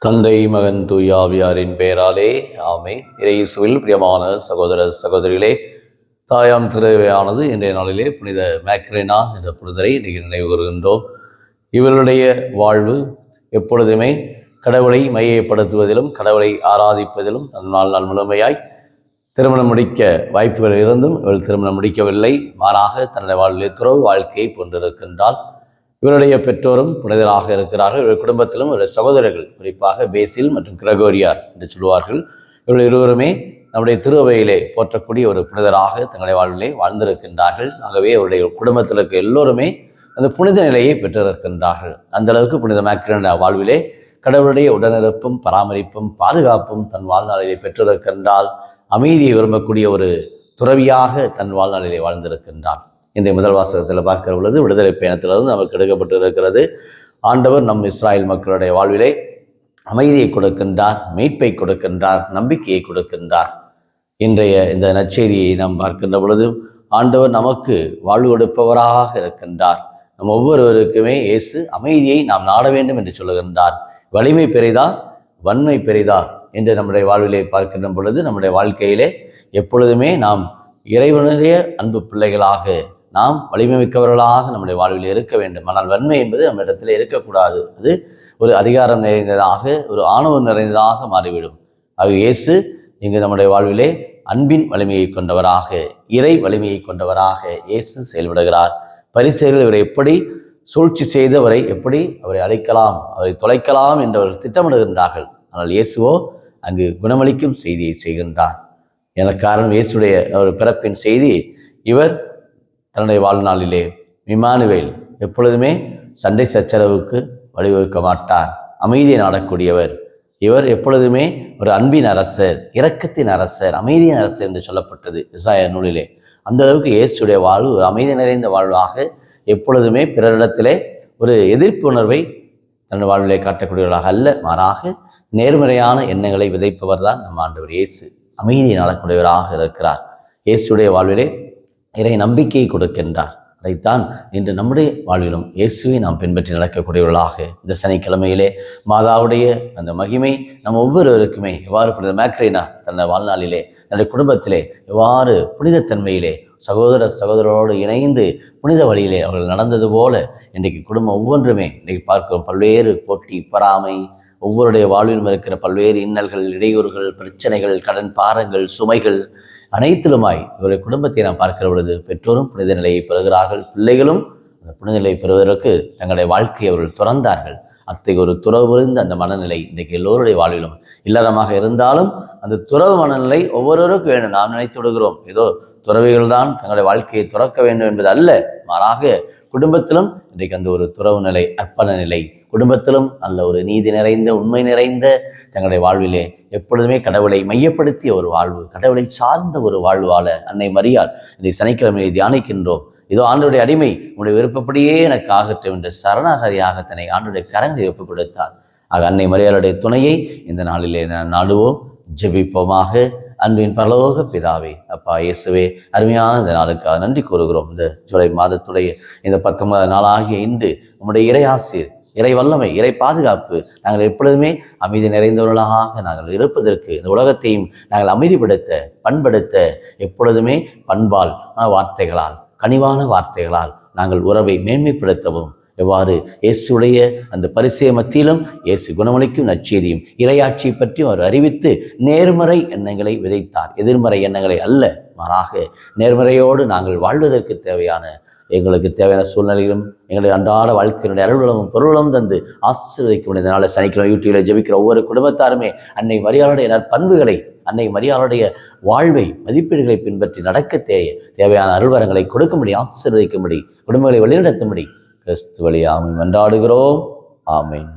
தந்தை மகன் தூயாவியாரின் பெயராலே ஆமே. இயேசுவில் பிரியமான சகோதர சகோதரிகளே, தாயாம் திருவையானது இன்றைய நாளிலே புனித மேக்ரேனா என்ற புனிதரை இன்றைக்கு நினைவு கூறுகின்றோம். இவருடைய வாழ்வு எப்பொழுதுமே கடவுளை மையப்படுத்துவதிலும் கடவுளை ஆராதிப்பதிலும் நாள் முழுமையாய் திருமணம் முடிக்க வாய்ப்புகள் இருந்தும் இவள் திருமணம் முடிக்கவில்லை. மாறாக தன்னுடைய வாழ்விலே துறவு வாழ்க்கையை கொண்டிருக்கின்றாள். இவருடைய பெற்றோரும் புனிதராக இருக்கிறார்கள். இவருடைய குடும்பத்திலும் இவருடைய சகோதரர்கள், குறிப்பாக பேசில் மற்றும் கிரகோரியார் என்று சொல்வார்கள். இவர்கள் இருவருமே நம்முடைய திருவையிலே போற்றக்கூடிய ஒரு புனிதராக தங்களுடைய வாழ்விலே வாழ்ந்திருக்கின்றார்கள். ஆகவே அவருடைய குடும்பத்தில் இருக்க எல்லோருமே அந்த புனித நிலையை பெற்றிருக்கின்றார்கள். அந்த அளவுக்கு புனித மேக்ரேனா வாழ்விலே கடவுளுடைய உடனிருப்பும் பராமரிப்பும் பாதுகாப்பும் தன் வாழ்நாளிலே பெற்றிருக்கின்றால் அமைதியை விரும்பக்கூடிய ஒரு துறவியாக தன் வாழ்நாளிலே வாழ்ந்திருக்கின்றார். இந்த முதல் வாசகத்தில் பார்க்கிற பொழுது விடுதலை பயணத்திலிருந்து நமக்கு எடுக்கப்பட்டு இருக்கிறது. ஆண்டவர் நம் இஸ்ராயல் மக்களுடைய வாழ்விலே அமைதியை கொடுக்கின்றார், மீட்பை கொடுக்கின்றார், நம்பிக்கையை கொடுக்கின்றார். இன்றைய இந்த நற்செய்தியை நாம் பார்க்கின்ற பொழுது ஆண்டவர் நமக்கு வாழ்வு கொடுப்பவராக இருக்கின்றார். நம் ஒவ்வொருவருக்குமே இயேசு அமைதியை நாம் நாட வேண்டும் என்று சொல்லுகின்றார். வலிமை பெரிதா வன்மை பெரிதா என்று நம்முடைய வாழ்விலே பார்க்கின்ற பொழுது நம்முடைய வாழ்க்கையிலே எப்பொழுதுமே நாம் இறைவனுடைய அன்பு பிள்ளைகளாக நாம் வலிமை மிக்கவர்களாக நம்முடைய வாழ்வில் இருக்க வேண்டும். ஆனால் வன்மை என்பது நம்ம இடத்துல இருக்கக்கூடாது. அது ஒரு அதிகாரம் நிறைந்ததாக, ஒரு ஆணவம் நிறைந்ததாக மாறிவிடும். ஆக இயேசு இங்கு நம்முடைய வாழ்விலே அன்பின் வலிமையை கொண்டவராக, இறை வலிமையை கொண்டவராக இயேசு செயல்படுகிறார். பரிசேயர்கள் இவரை எப்படி சூழ்ச்சி செய்து அவரை அழிக்கலாம், அவரை தொலைக்கலாம் என்றவர்கள் திட்டமிடுகின்றார்கள். ஆனால் இயேசுவோ அங்கு குணமளிக்கும் செய்தியை செய்கின்றார். எனக்கு காரணம் இயேசுடைய ஒரு பிறப்பின் செய்தி. இவர் தன்னுடைய வாழ்நாளிலே இம்மானுவேல், எப்பொழுதுமே சண்டை சச்சரவுக்கு வழிவகுக்க மாட்டார், அமைதியை நாடக்கூடியவர். இவர் எப்பொழுதுமே ஒரு அன்பின் அரசர், இரக்கத்தின் அரசர், அமைதியின் அரசர் என்று சொல்லப்பட்டது இசாயா நூலிலே. அந்த அளவுக்கு இயேசுடைய வாழ்வு ஒரு அமைதி நிறைந்த வாழ்வாக, எப்பொழுதுமே பிறரிடத்திலே ஒரு எதிர்ப்பு உணர்வை தன்னுடைய வாழ்விலே காட்டக்கூடியவர்களாக அல்ல, மாறாக நேர்மறையான எண்ணங்களை விதைப்பவர் தான் நம் ஆண்டவர் இயேசு. அமைதியை நாடக்கூடியவராக இருக்கிறார். இயேசுடைய வாழ்விலே இறை நம்பிக்கையை கொடுக்கின்றார். அதைத்தான் இன்று நம்முடைய வாழ்விலும் இயேசுவை நாம் பின்பற்றி நடக்கக்கூடியவர்களாக இந்த சனிக்கிழமையிலே மாதாவுடைய அந்த மகிமை நம் ஒவ்வொருவருக்குமே எவ்வாறு புனித மேக்ரேனா தன்னுடைய வாழ்நாளிலே தன்னுடைய குடும்பத்திலே எவ்வாறு புனிதத்தன்மையிலே சகோதரரோடு இணைந்து புனித வழியிலே அவர்கள் நடந்தது போல இன்றைக்கு குடும்பம் ஒவ்வொன்றுமே இன்றைக்கு பார்க்கிறோம். பல்வேறு போட்டி பொறாமை, ஒவ்வொருடைய வாழ்விலும் இருக்கிற பல்வேறு இன்னல்கள், இடையூறுகள், பிரச்சனைகள், கடன் பாரங்கள், சுமைகள் அனைத்திலுமாய் இவருடைய குடும்பத்தை நாம் பார்க்கிற பொழுது பெற்றோரும் புனித நிலையை பெறுகிறார்கள். பிள்ளைகளும் அந்த புனித நிலையை பெறுவதற்கு தங்களுடைய வாழ்க்கையை அவர்கள் துறந்தார்கள். அத்தகைய ஒரு துறவிருந்த அந்த மனநிலை இன்றைக்கு எல்லோருடைய வாழ்விலும் இல்லறமாக இருந்தாலும் அந்த துறவு மனநிலை ஒவ்வொருவருக்கும் வேண்டும். நாம் நினைத்து விடுகிறோம் ஏதோ துறவிகள் தான் தங்களுடைய வாழ்க்கையை துறக்க வேண்டும் என்பது அல்ல, மாறாக குடும்பத்திலும் இன்றைக்கு அந்த ஒரு துறவு நிலை, அர்ப்பண நிலை, குடும்பத்திலும் நல்ல ஒரு நீதி நிறைந்த உண்மை நிறைந்த தங்களுடைய வாழ்விலே எப்பொழுதுமே கடவுளை மையப்படுத்திய ஒரு வாழ்வு, கடவுளை சார்ந்த ஒரு வாழ்வால அன்னை மரியாள் இன்றைய சனிக்கிழமையை தியானிக்கின்றோம். இதோ ஆண்டவருடைய அடிமை உன்னுடைய விருப்பப்படியே எனக்கு ஆகட்டும் என்ற சரணாகதியாக தன்னை ஆண்டவருடைய கரங்களை ஒப்புக் கொடுத்தார். ஆக அன்னை மரியாளுடைய துணையை இந்த நாளிலே நாடுவோம், ஜெபிப்போமாக. அன்பின் பரலோக பிதாவே, அப்பா இயேசுவே, அருமையான இந்த நாளுக்காக நன்றி கூறுகிறோம். இந்த ஜூலை மாதத்துடைய இந்த 19 நாளாகிய இன்று உம்முடைய இறை ஆசீர், இறை வல்லமை, இறை பாதுகாப்பு நாங்கள் எப்பொழுதுமே அமைதி நிறைந்தவர்களாக நாங்கள் இருப்பதற்கு, இந்த உலகத்தையும் நாங்கள் அமைதிப்படுத்த பண்படுத்த எப்பொழுதுமே பண்பால் வார்த்தைகளால், கனிவான வார்த்தைகளால் நாங்கள் உறவை மேன்மைப்படுத்தவும், எவ்வாறு இயேசுடைய அந்த பரிசேய மத்தியிலும் இயேசு குணமளிக்கும் நற்செய்தியும் இறையாட்சியை பற்றி அவர் அறிவித்து நேர்மறை எண்ணங்களை விதைத்தார். எதிர்மறை எண்ணங்களை அல்ல, மாறாக நேர்மறையோடு நாங்கள் வாழ்வதற்கு எங்களுக்கு தேவையான சூழ்நிலையிலும் எங்களுடைய அன்றாட வாழ்க்கையினுடைய அருள்வளமும் பொருளும் தந்து ஆசீர்வதிக்க முடிந்ததுனால சனிக்கிழமை யூடியூபில் ஜெபிக்கிற ஒவ்வொரு குடும்பத்தாருமே அன்னை மரியாளுடைய நற்பண்புகளை, அன்னை மரியாளுடைய வாழ்வை, மதிப்பீடுகளை பின்பற்றி நடக்க தேவையான அருள்வரங்களை கொடுக்கும்படி, ஆசீர்வதிக்கும்படி, குடும்பங்களை வழிநடத்தும்படி கிறிஸ்து வழியாக மன்றாடுகிறோம். ஆமென்.